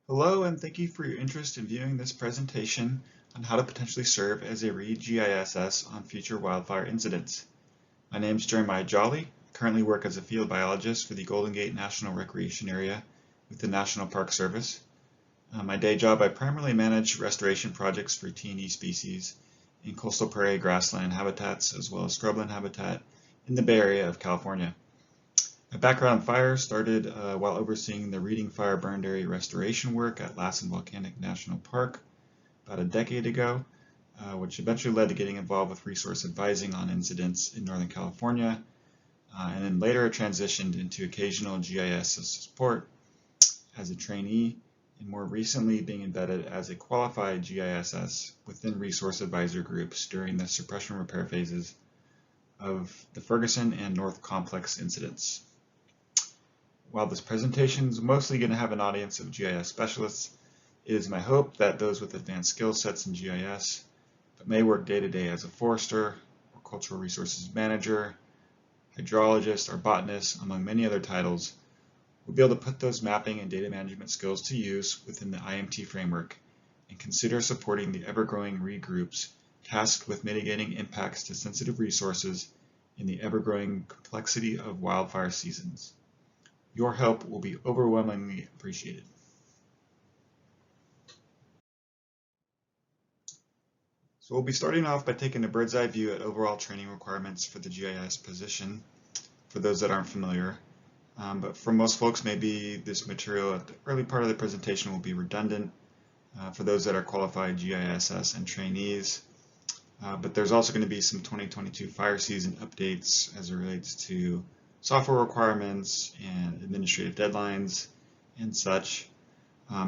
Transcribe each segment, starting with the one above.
Hello, and thank you for your interest in viewing this presentation on how to potentially serve as a read GISS on future wildfire incidents. My name is Jeremiah Jolly. I currently work as a field biologist for the Golden Gate National Recreation Area with the National Park Service. My day job, I primarily manage restoration projects for T&E species in coastal prairie grassland habitats as well as scrubland habitat in the Bay Area of California. My background in fire started while overseeing the Reading Fire Burned Area restoration work at Lassen Volcanic National Park about a decade ago, which eventually led to getting involved with resource advising on incidents in Northern California, and then later transitioned into occasional GIS support as a trainee, and more recently being embedded as a qualified GISS within resource advisor groups during the suppression repair phases of the Ferguson and North Complex incidents. While this presentation is mostly going to have an audience of GIS specialists, it is my hope that those with advanced skill sets in GIS, but may work day-to-day as a forester, or cultural resources manager, hydrologist, or botanist, among many other titles, will be able to put those mapping and data management skills to use within the IMT framework and consider supporting the ever-growing READ groups tasked with mitigating impacts to sensitive resources in the ever-growing complexity of wildfire seasons. Your help will be overwhelmingly appreciated. So we'll be starting off by taking a bird's eye view at overall training requirements for the GIS position, for those that aren't familiar. But for most folks, maybe this material at the early part of the presentation will be redundant for those that are qualified GISS and trainees. But there's also going to be some 2022 fire season updates as it relates to software requirements and administrative deadlines and such.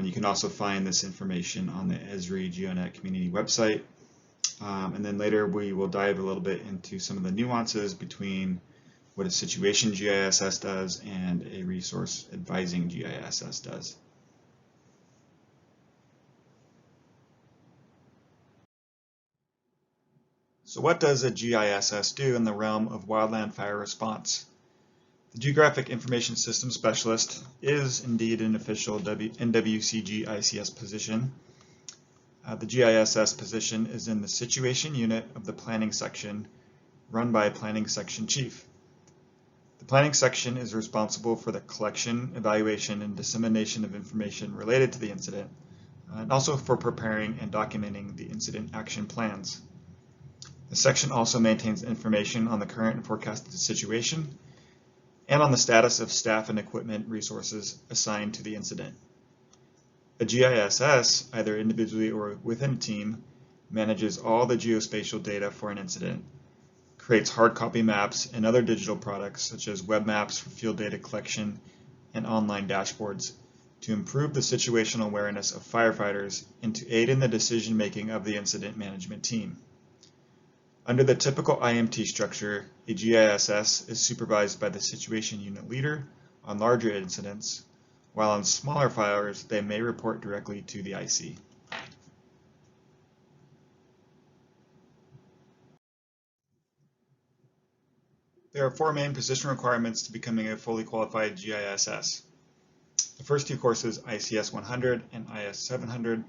You can also find this information on the Esri GeoNet community website. And then later we will dive a little bit into some of the nuances between what a situation GISS does and a resource advising GISS does. So what does a GISS do in the realm of wildland fire response? The Geographic Information System Specialist is indeed an official NWCG ICS position. The GISS position is in the Situation Unit of the Planning Section, run by a Planning Section Chief. The Planning Section is responsible for the collection, evaluation, and dissemination of information related to the incident, and also for preparing and documenting the incident action plans. The section also maintains information on the current and forecasted situation, and on the status of staff and equipment resources assigned to the incident. A GISS, either individually or within a team, manages all the geospatial data for an incident, creates hard copy maps and other digital products such as web maps for field data collection and online dashboards to improve the situational awareness of firefighters and to aid in the decision-making of the incident management team. Under the typical IMT structure, a GISS is supervised by the Situation Unit Leader on larger incidents, while on smaller fires, they may report directly to the IC. There are four main position requirements to becoming a fully qualified GISS. The first two courses, ICS 100 and IS 700,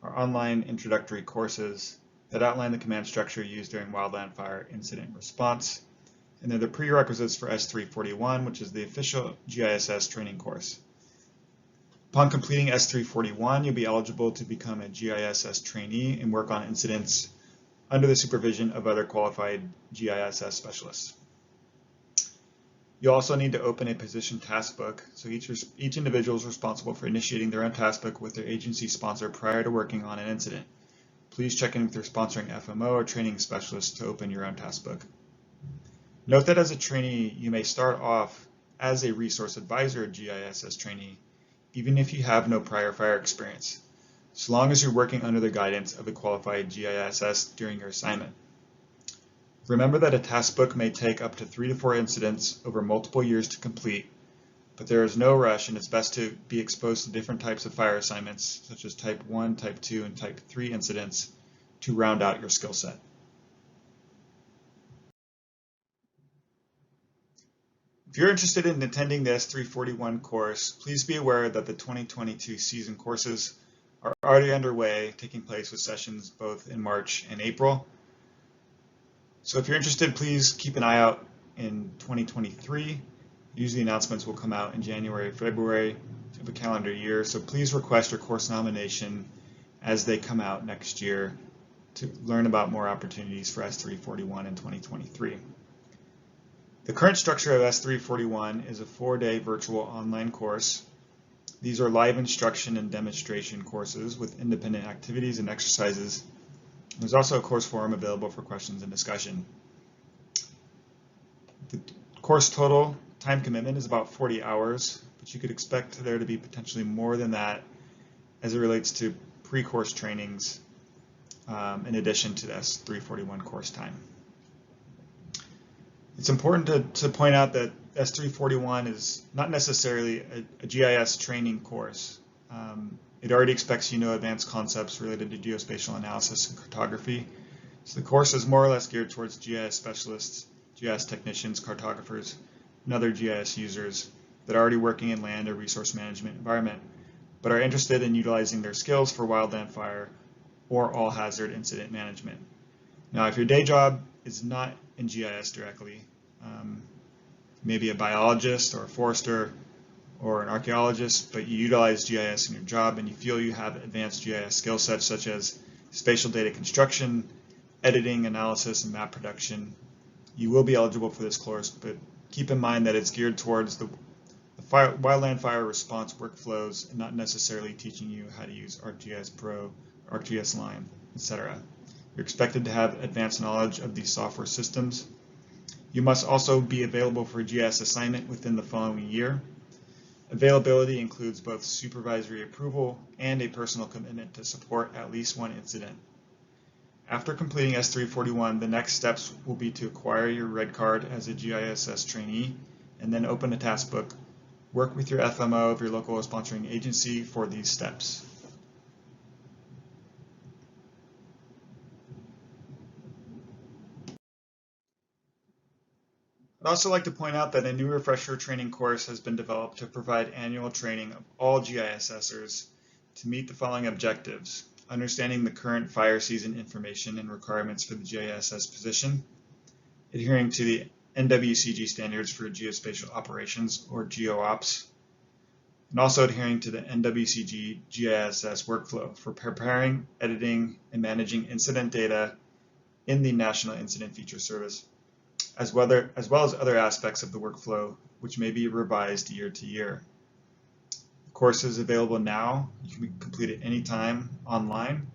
are online introductory courses that outline the command structure used during wildland fire incident response, and they're the prerequisites for S341, which is the official GISS training course. Upon completing S341, you'll be eligible to become a GISS trainee and work on incidents under the supervision of other qualified GISS specialists. You'll also need to open a position task book, so each individual is responsible for initiating their own task book with their agency sponsor prior to working on an incident. Please check in with your sponsoring FMO or training specialist to open your own task book. Note that as a trainee, you may start off as a resource advisor GISS trainee, even if you have no prior fire experience, so long as you're working under the guidance of a qualified GISS during your assignment. Remember that a task book may take up to 3 to 4 incidents over multiple years to complete, but there is no rush and it's best to be exposed to different types of fire assignments, such as Type 1, Type 2, and Type 3 incidents to round out your skill set. If you're interested in attending the S341 course, please be aware that the 2022 season courses are already underway, taking place with sessions both in March and April. So if you're interested, please keep an eye out in 2023. Usually announcements will come out in January, February of a calendar year, so please request your course nomination as they come out next year to learn about more opportunities for S341 in 2023. The current structure of S341 is a 4-day virtual online course. These are live instruction and demonstration courses with independent activities and exercises. There's also a course forum available for questions and discussion. The course total time commitment is about 40 hours, but you could expect there to be potentially more than that as it relates to pre-course trainings in addition to the S341 course time. It's important to point out that S341 is not necessarily a GIS training course. It already expects you know advanced concepts related to geospatial analysis and cartography. So the course is more or less geared towards GIS specialists, GIS technicians, cartographers, and other GIS users that are already working in land or resource management environment, but are interested in utilizing their skills for wildland fire or all hazard incident management. Now, if your day job is not in GIS directly, maybe a biologist or a forester or an archaeologist, but you utilize GIS in your job and you feel you have advanced GIS skill sets such as spatial data construction, editing, analysis, and map production, you will be eligible for this course, but keep in mind that it's geared towards the wildland fire response workflows and not necessarily teaching you how to use ArcGIS Pro, ArcGIS Line, etc. You're expected to have advanced knowledge of these software systems. You must also be available for a GIS assignment within the following year. Availability includes both supervisory approval and a personal commitment to support at least one incident. After completing S341, the next steps will be to acquire your red card as a GISS trainee and then open a task book. Work with your FMO of your local sponsoring agency for these steps. I'd also like to point out that a new refresher training course has been developed to provide annual training of all GISSers to meet the following objectives: understanding the current fire season information and requirements for the GISS position, adhering to the NWCG standards for geospatial operations, or GeoOps, and also adhering to the NWCG GISS workflow for preparing, editing, and managing incident data in the National Incident Feature Service, as well as other aspects of the workflow, which may be revised year to year. The course is available now. You can complete it anytime online.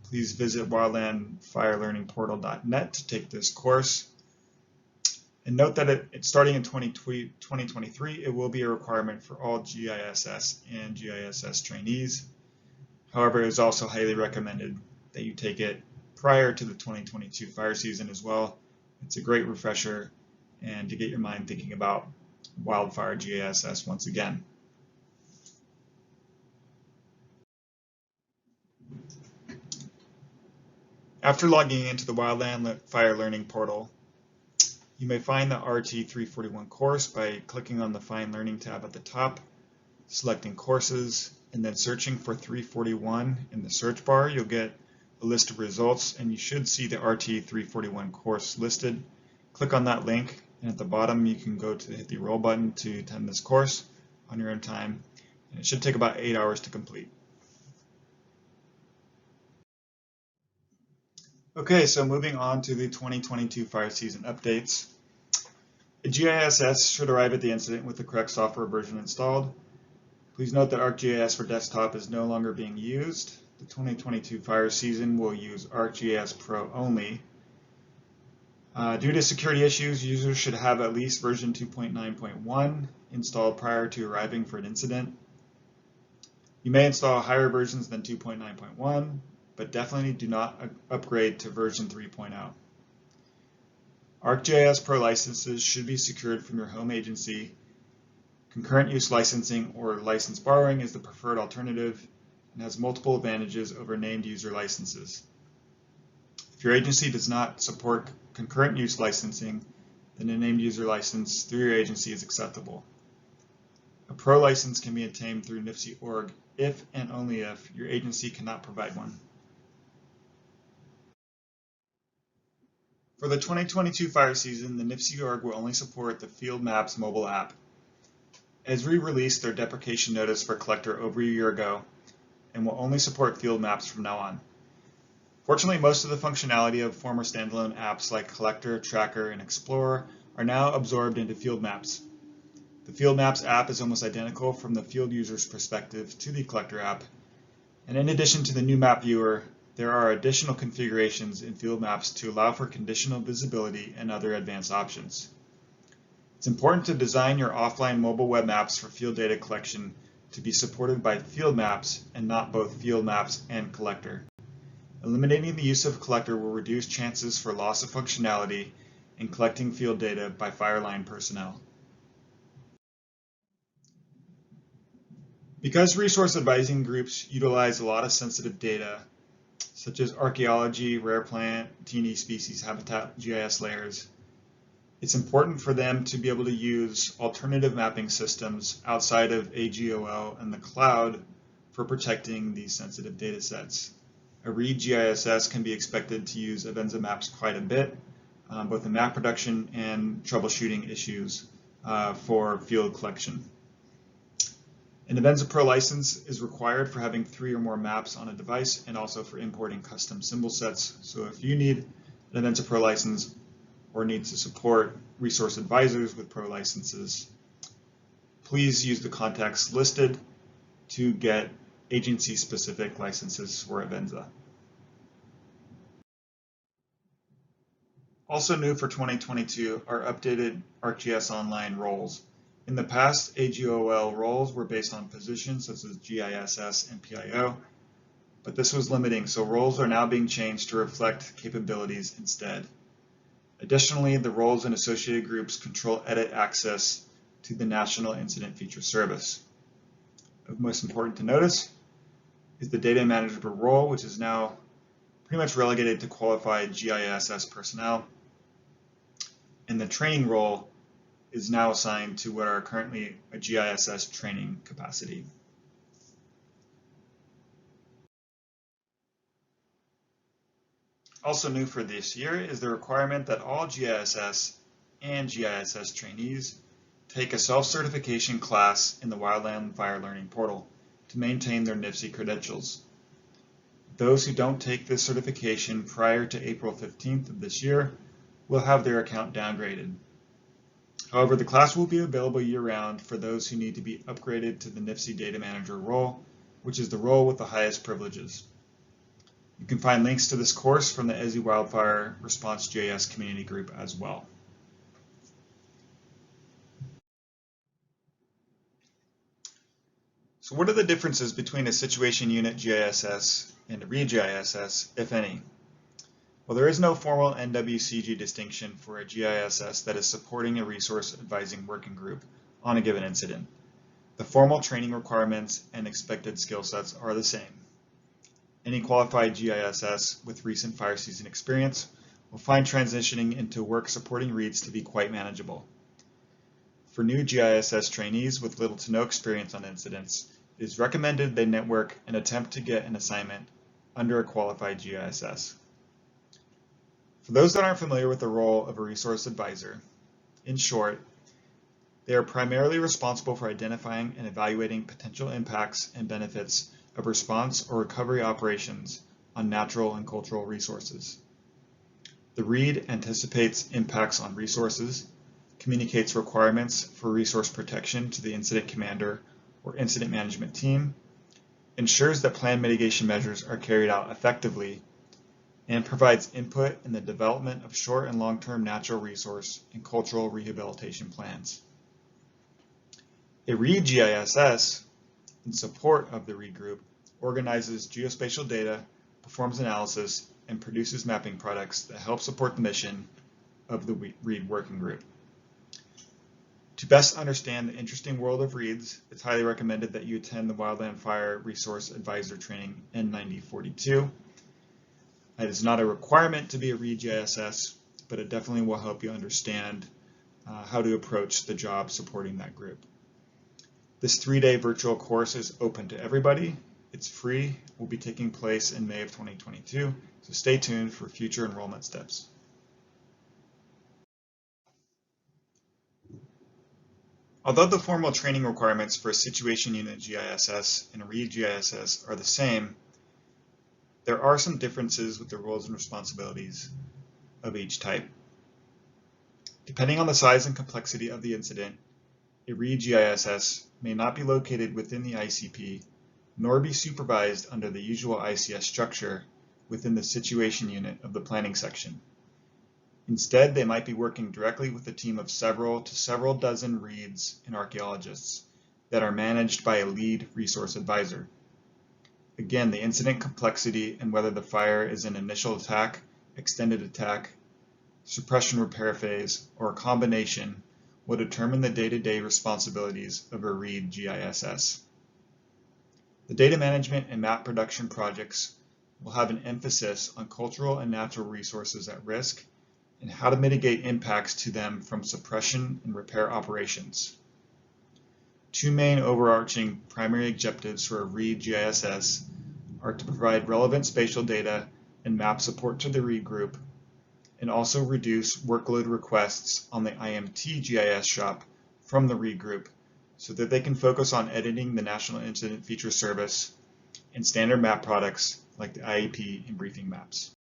Please visit wildlandfirelearningportal.net to take this course. And note that it's starting in 2023, it will be a requirement for all GISS and GISS trainees. However, it is also highly recommended that you take it prior to the 2022 fire season as well. It's a great refresher and to get your mind thinking about wildfire GISS once again. After logging into the Wildland Fire Learning portal, you may find the RT341 course by clicking on the Find Learning tab at the top, selecting courses, and then searching for 341 in the search bar. You'll get a list of results, and you should see the RT341 course listed. Click on that link, and at the bottom you can go to hit the enroll button to attend this course on your own time, and it should take about 8 hours to complete. Okay, so moving on to the 2022 fire season updates. A GISS should arrive at the incident with the correct software version installed. Please note that ArcGIS for desktop is no longer being used. The 2022 fire season will use ArcGIS Pro only. Due to security issues, users should have at least version 2.9.1 installed prior to arriving for an incident. You may install higher versions than 2.9.1, but definitely do not upgrade to version 3.0. ArcGIS Pro licenses should be secured from your home agency. Concurrent use licensing or license borrowing is the preferred alternative and has multiple advantages over named user licenses. If your agency does not support concurrent use licensing, then a named user license through your agency is acceptable. A pro license can be obtained through NIFC.org if and only if your agency cannot provide one. For the 2022 fire season, the NIFC.org will only support the Field Maps mobile app. Esri released their deprecation notice for Collector over a year ago and will only support Field Maps from now on. Fortunately, most of the functionality of former standalone apps like Collector, Tracker, and Explorer are now absorbed into Field Maps. The Field Maps app is almost identical from the field user's perspective to the Collector app, and in addition to the new map viewer, there are additional configurations in Field Maps to allow for conditional visibility and other advanced options. It's important to design your offline mobile web maps for field data collection to be supported by Field Maps and not both Field Maps and Collector. Eliminating the use of Collector will reduce chances for loss of functionality in collecting field data by fireline personnel. Because resource advising groups utilize a lot of sensitive data, such as archaeology, rare plant, T&E species, habitat, GIS layers, it's important for them to be able to use alternative mapping systems outside of AGOL and the cloud for protecting these sensitive data sets. A READ GISS can be expected to use Avenza maps quite a bit, both in map production and troubleshooting issues for field collection. An Avenza Pro license is required for having 3 or more maps on a device and also for importing custom symbol sets. So if you need an Avenza Pro license or need to support resource advisors with Pro licenses, please use the contacts listed to get agency-specific licenses for Avenza. Also new for 2022 are updated ArcGIS Online roles. In the past, AGOL roles were based on positions such as GISS and PIO, but this was limiting, so roles are now being changed to reflect capabilities instead. Additionally, the roles and associated groups control edit access to the National Incident Feature Service. Of most important to notice is the data manager role, which is now pretty much relegated to qualified GISS personnel, and the training role is now assigned to what are currently a GISS training capacity. Also new for this year is the requirement that all GISS and GISS trainees take a self-certification class in the Wildland Fire Learning Portal to maintain their NIFC credentials. Those who don't take this certification prior to April 15th of this year will have their account downgraded. However, the class will be available year-round for those who need to be upgraded to the NIFC Data Manager role, which is the role with the highest privileges. You can find links to this course from the Esri Wildfire Response GIS community group as well. So what are the differences between a situation unit GISS and a READ GISS, if any? Well, there is no formal NWCG distinction for a GISS that is supporting a resource advising working group on a given incident. The formal training requirements and expected skill sets are the same. Any qualified GISS with recent fire season experience will find transitioning into work supporting READs to be quite manageable. For new GISS trainees with little to no experience on incidents, it is recommended they network and attempt to get an assignment under a qualified GISS. For those that aren't familiar with the role of a resource advisor, in short, they are primarily responsible for identifying and evaluating potential impacts and benefits of response or recovery operations on natural and cultural resources. The READ anticipates impacts on resources, communicates requirements for resource protection to the incident commander or incident management team, ensures that planned mitigation measures are carried out effectively, and provides input in the development of short and long-term natural resource and cultural rehabilitation plans. A READ GISS, in support of the READ group, organizes geospatial data, performs analysis, and produces mapping products that help support the mission of the READ working group. To best understand the interesting world of READs, it's highly recommended that you attend the Wildland Fire Resource Advisor Training N9042. It is not a requirement to be a READ GISS, but it definitely will help you understand how to approach the job supporting that group. This 3-day virtual course is open to everybody. It's free, will be taking place in May of 2022, so stay tuned for future enrollment steps. Although the formal training requirements for Situation Unit GISS and Read GISS are the same, there are some differences with the roles and responsibilities of each type. Depending on the size and complexity of the incident, a Read GISS may not be located within the ICP, nor be supervised under the usual ICS structure within the Situation Unit of the Planning section. Instead, they might be working directly with a team of several to several dozen reads and archaeologists that are managed by a lead resource advisor. Again, the incident complexity and whether the fire is an initial attack, extended attack, suppression repair phase, or a combination will determine the day-to-day responsibilities of a Read GISS. The data management and map production projects will have an emphasis on cultural and natural resources at risk and how to mitigate impacts to them from suppression and repair operations. Two main overarching primary objectives for a Read GISS are to provide relevant spatial data and map support to the Read group, and also reduce workload requests on the IMT GIS shop from the Read group so that they can focus on editing the National Incident Feature Service and standard map products like the IEP and briefing maps.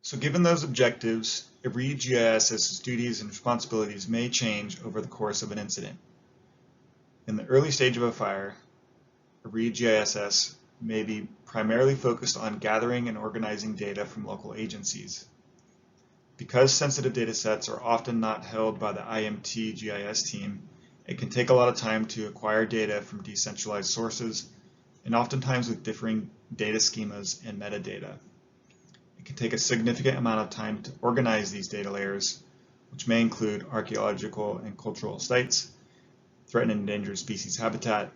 So given those objectives, a Read GIS's duties and responsibilities may change over the course of an incident. In the early stage of a fire, a Read GISS may be primarily focused on gathering and organizing data from local agencies. Because sensitive data sets are often not held by the IMT GIS team, it can take a lot of time to acquire data from decentralized sources, and oftentimes with differing data schemas and metadata. It can take a significant amount of time to organize these data layers, which may include archaeological and cultural sites, threatened and endangered species habitat,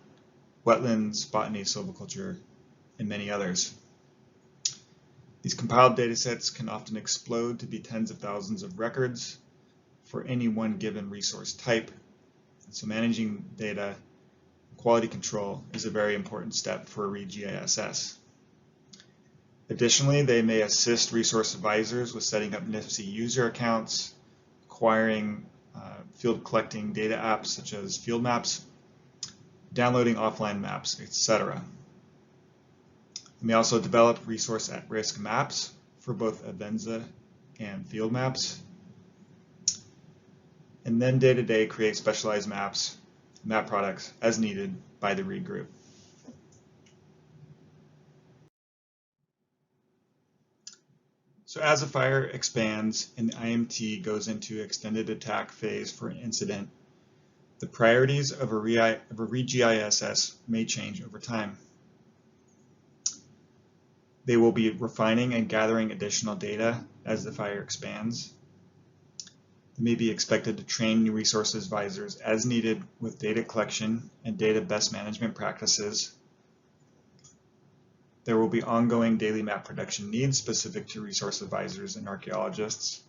wetlands, botany, silviculture, and many others. These compiled datasets can often explode to be tens of thousands of records for any one given resource type. And so managing data quality control is a very important step for a Read GISS. Additionally, they may assist resource advisors with setting up NIFC user accounts, acquiring field collecting data apps such as field maps, downloading offline maps, etc. They may also develop resource at-risk maps for both Avenza and field maps, and then day-to-day create specialized maps, map products as needed by the Read group. So as a fire expands and the IMT goes into extended attack phase for an incident, the priorities of a Read GISS may change over time. They will be refining and gathering additional data as the fire expands. They may be expected to train new resource advisors as needed with data collection and data best management practices. There will be ongoing daily map production needs specific to resource advisors and archaeologists.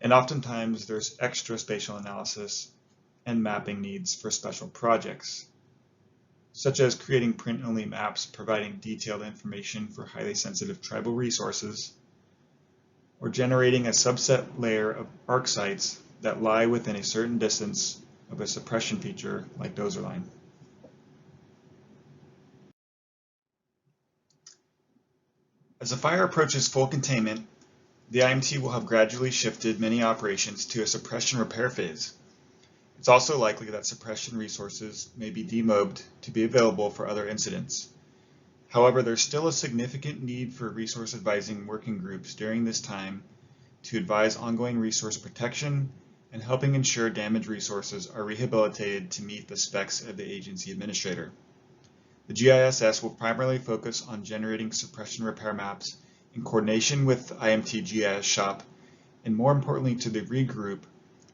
And oftentimes there's extra spatial analysis and mapping needs for special projects, such as creating print-only maps providing detailed information for highly sensitive tribal resources, or generating a subset layer of ARC sites that lie within a certain distance of a suppression feature like dozer line. As a fire approaches full containment, the IMT will have gradually shifted many operations to a suppression repair phase. It's also likely that suppression resources may be demobbed to be available for other incidents. However, there's still a significant need for resource advising working groups during this time to advise ongoing resource protection and helping ensure damaged resources are rehabilitated to meet the specs of the agency administrator. The GISS will primarily focus on generating suppression repair maps in coordination with the IMT GIS shop, and more importantly to the Read group,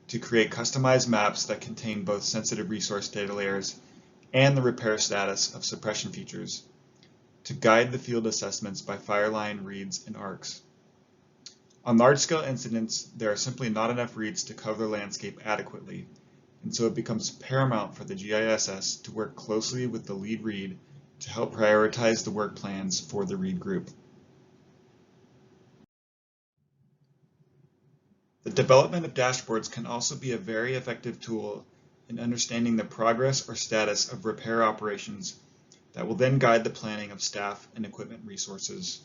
to create customized maps that contain both sensitive resource data layers and the repair status of suppression features, to guide the field assessments by fireline reads and arcs. On large-scale incidents, there are simply not enough reads to cover the landscape adequately, and so it becomes paramount for the GISS to work closely with the lead read to help prioritize the work plans for the read group. The development of dashboards can also be a very effective tool in understanding the progress or status of repair operations that will then guide the planning of staff and equipment resources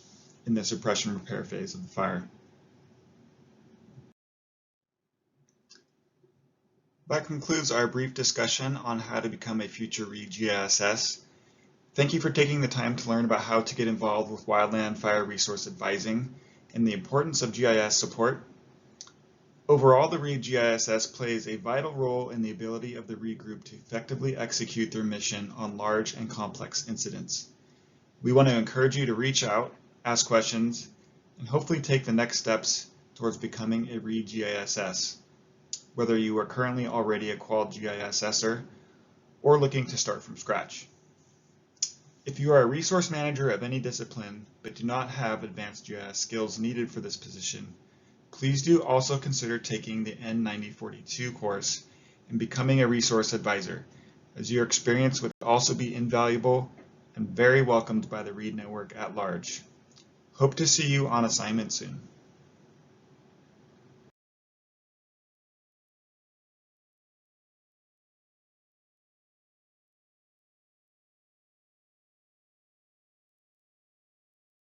in the suppression repair phase of the fire. That concludes our brief discussion on how to become a future READ GISS. Thank you for taking the time to learn about how to get involved with wildland fire resource advising and the importance of GIS support. Overall, the READ GISS plays a vital role in the ability of the READ group to effectively execute their mission on large and complex incidents. We want to encourage you to reach out, ask questions, and hopefully take the next steps towards becoming a READ GISS, whether you are currently already a qualified GISSer or looking to start from scratch. If you are a resource manager of any discipline but do not have advanced GIS skills needed for this position, please do also consider taking the N9042 course and becoming a resource advisor, as your experience would also be invaluable and very welcomed by the READ network at large. Hope to see you on assignment soon.